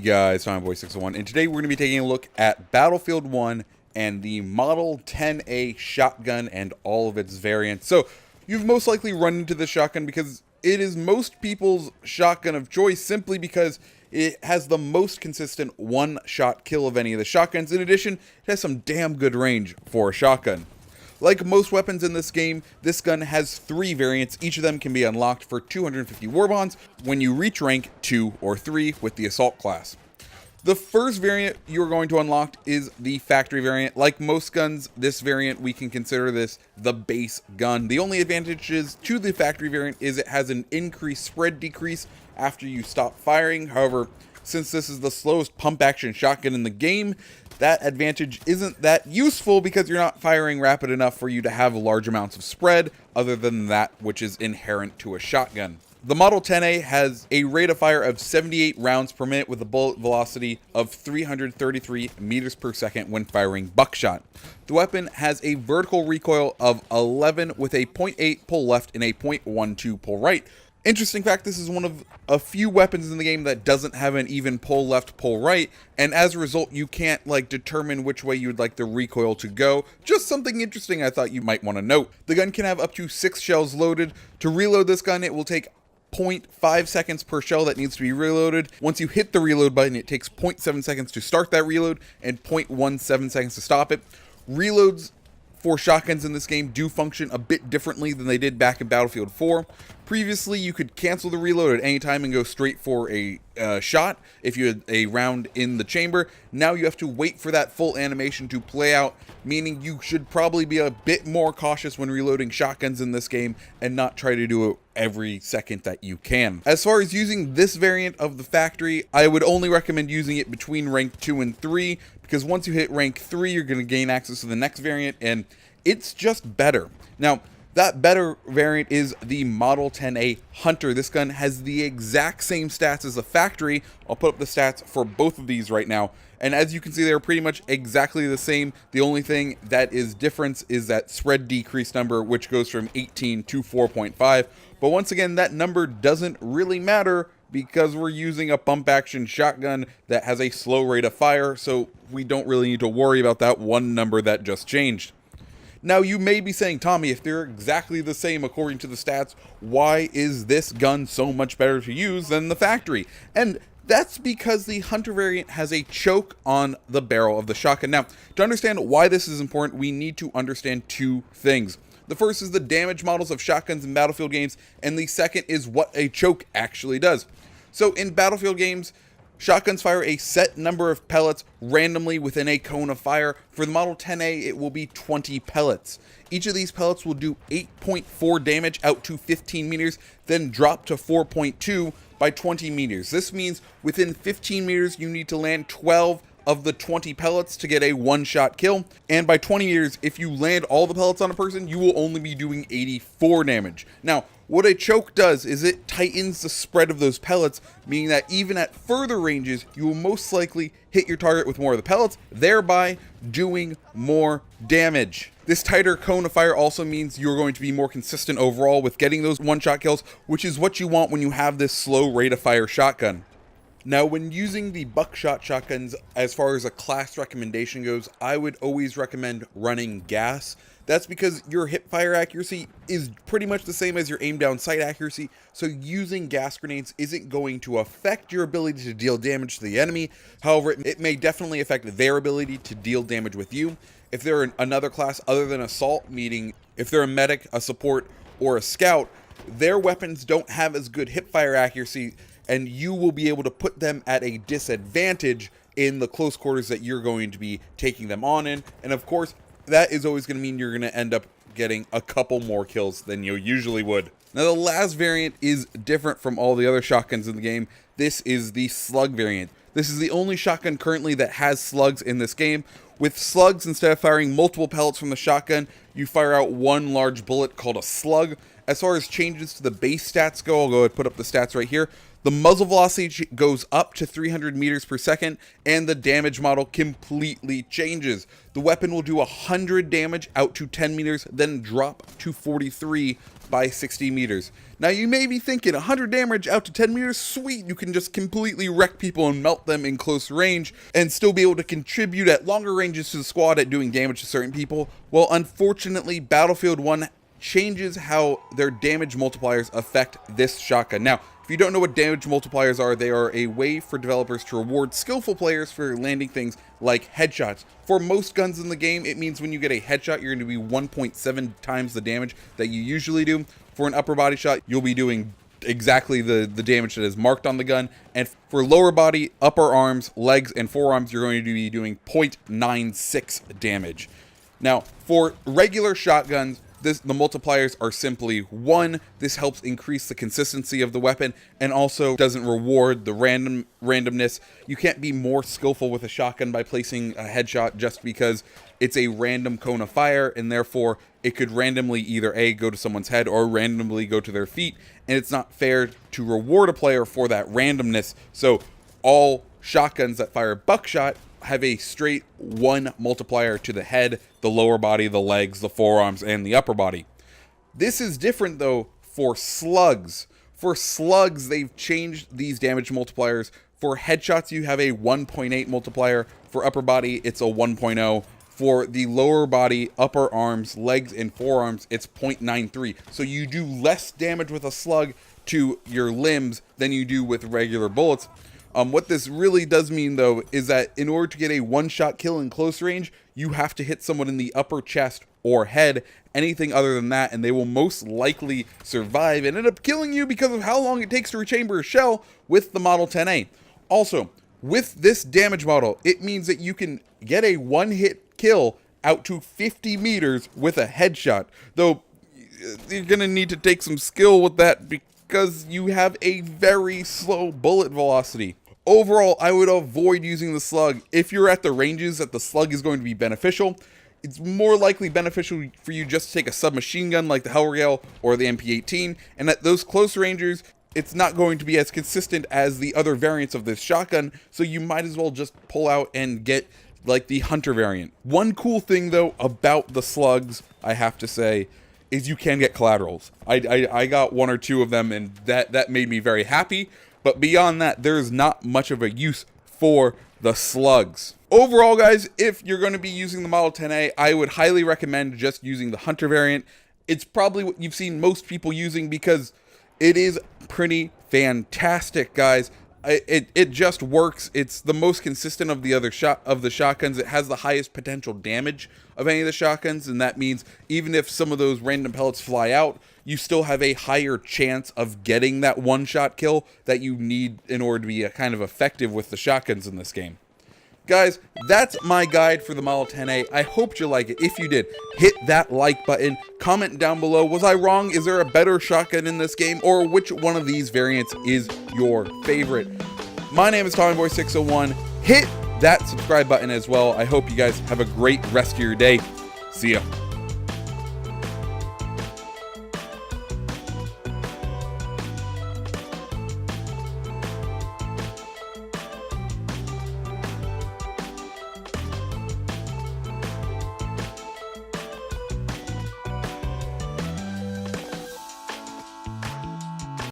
guys, Boy601, and today we're going to be taking a look at Battlefield 1 and the Model 10A shotgun and all of its variants. So, you've most likely run into this shotgun because it is most people's shotgun of choice simply because it has the most consistent one-shot kill of any of the shotguns. In addition, it has some damn good range for a shotgun. Like most weapons in this game, this gun has 3 variants. Each of them can be unlocked for 250 war bonds when you reach rank 2 or 3 with the assault class. The first variant you're going to unlock is the factory variant. Like most guns, this variant, we can consider this the base gun. The only advantages to the factory variant is it has an increased spread decrease after you stop firing. However, since this is the slowest pump action shotgun in the game, that advantage isn't that useful because you're not firing rapid enough for you to have large amounts of spread other than that which is inherent to a shotgun. The Model 10A has a rate of fire of 78 rounds per minute with a bullet velocity of 333 meters per second when firing buckshot. The weapon has a vertical recoil of 11 with a 0.8 pull left and a 0.12 pull right. Interesting fact, this is one of a few weapons in the game that doesn't have an even pull left, pull right, and as a result, you can't determine which way you'd like the recoil to go. Just something interesting I thought you might want to note. The gun can have up to 6 shells loaded. To reload this gun, it will take 0.5 seconds per shell that needs to be reloaded. Once you hit the reload button, it takes 0.7 seconds to start that reload and 0.17 seconds to stop it. Reloads for shotguns in this game do function a bit differently than they did back in Battlefield 4. Previously, you could cancel the reload at any time and go straight for a shot if you had a round in the chamber. Now you have to wait for that full animation to play out, meaning you should probably be a bit more cautious when reloading shotguns in this game and not try to do it every second that you can. As far as using this variant of the factory, I would only recommend using it between rank 2 and 3, because once you hit rank 3, you're going to gain access to the next variant, and it's just better. Now, that better variant is the Model 10A Hunter. This gun has the exact same stats as the factory. I'll put up the stats for both of these right now. And as you can see, they're pretty much exactly the same. The only thing that is different is that spread decrease number, which goes from 18 to 4.5. But once again, that number doesn't really matter because we're using a pump action shotgun that has a slow rate of fire. So we don't really need to worry about that one number that just changed. Now, you may be saying, Tommy, if they're exactly the same according to the stats, why is this gun so much better to use than the factory? And that's because the Hunter variant has a choke on the barrel of the shotgun. Now, to understand why this is important, we need to understand 2 things. The first is the damage models of shotguns in Battlefield games, and the second is what a choke actually does. So in Battlefield games, shotguns fire a set number of pellets randomly within a cone of fire. For the Model 10A, it will be 20 pellets. Each of these pellets will do 8.4 damage out to 15 meters, then drop to 4.2 by 20 meters. This means within 15 meters, you need to land 12 of the 20 pellets to get a one-shot kill. And by 20 meters, if you land all the pellets on a person, you will only be doing 84 damage. Now, what a choke does is it tightens the spread of those pellets, meaning that even at further ranges, you will most likely hit your target with more of the pellets, thereby doing more damage. This tighter cone of fire also means you're going to be more consistent overall with getting those one-shot kills, which is what you want when you have this slow rate of fire shotgun. Now, when using the buckshot shotguns, as far as a class recommendation goes, I would always recommend running gas. That's because your hip fire accuracy is pretty much the same as your aim down sight accuracy, so using gas grenades isn't going to affect your ability to deal damage to the enemy. However, it may definitely affect their ability to deal damage with you. If they're another class other than assault, meaning if they're a medic, a support, or a scout, their weapons don't have as good hip fire accuracy, and you will be able to put them at a disadvantage in the close quarters that you're going to be taking them on in. And of course, that is always going to mean you're going to end up getting a couple more kills than you usually would. Now, the last variant is different from all the other shotguns in the game. This is the Slug Variant. This is the only shotgun currently that has slugs in this game. With slugs, instead of firing multiple pellets from the shotgun, you fire out one large bullet called a slug. As far as changes to the base stats go, I'll go ahead and put up the stats right here. The muzzle velocity goes up to 300 meters per second, and the damage model completely changes. The weapon will do 100 damage out to 10 meters, then drop to 43 by 60 meters. Now you may be thinking, 100 damage out to 10 meters, sweet, you can just completely wreck people and melt them in close range, and still be able to contribute at longer ranges to the squad at doing damage to certain people. Well, unfortunately, Battlefield 1 changes how their damage multipliers affect this shotgun. Now, if you don't know what damage multipliers are, they are a way for developers to reward skillful players for landing things like headshots. For most guns in the game, it means when you get a headshot, you're going to be 1.7 times the damage that you usually do. For an upper body shot, you'll be doing exactly the damage that is marked on the gun. And for lower body, upper arms, legs, and forearms, you're going to be doing 0.96 damage. Now, for regular shotguns, the multipliers are simply 1. This helps increase the consistency of the weapon and also doesn't reward the randomness. You can't be more skillful with a shotgun by placing a headshot just because it's a random cone of fire, and therefore it could randomly either A, go to someone's head or randomly go to their feet, and it's not fair to reward a player for that randomness. So all shotguns that fire buckshot have a straight 1 multiplier to the head, the lower body, the legs, the forearms, and the upper body. This is different though for slugs. For slugs, they've changed these damage multipliers. For headshots, you have a 1.8 multiplier. For upper body, it's a 1.0. For the lower body, upper arms, legs, and forearms, it's 0.93. So you do less damage with a slug to your limbs than you do with regular bullets. What this really does mean, though, is that in order to get a one-shot kill in close range, you have to hit someone in the upper chest or head. Anything other than that, and they will most likely survive and end up killing you because of how long it takes to rechamber a shell with the Model 10A. Also, with this damage model, it means that you can get a one-hit kill out to 50 meters with a headshot. Though, you're going to need to take some skill with that because you have a very slow bullet velocity. Overall, I would avoid using the slug. If you're at the ranges that the slug is going to be beneficial, it's more likely beneficial for you just to take a submachine gun like the Hellrail or the MP18, and at those close rangers, it's not going to be as consistent as the other variants of this shotgun, so you might as well just pull out and get like the Hunter variant. One cool thing though about the slugs, I have to say, is you can get collaterals. I got 1 or 2 of them, and that made me very happy. But beyond that, there's not much of a use for the slugs. Overall, guys, if you're going to be using the Model 10A, I would highly recommend just using the Hunter variant. It's probably what you've seen most people using because it is pretty fantastic, guys. It just works. It's the most consistent of the other shotguns. It has the highest potential damage of any of the shotguns, and that means even if some of those random pellets fly out, you still have a higher chance of getting that one-shot kill that you need in order to be kind of effective with the shotguns in this game. Guys, that's my guide for the Model 10A. I hope you like it. If you did, hit that like button. Comment down below, was I wrong? Is there a better shotgun in this game? Or which one of these variants is your favorite? My name is TommyBoy601. Hit that subscribe button as well. I hope you guys have a great rest of your day. See ya.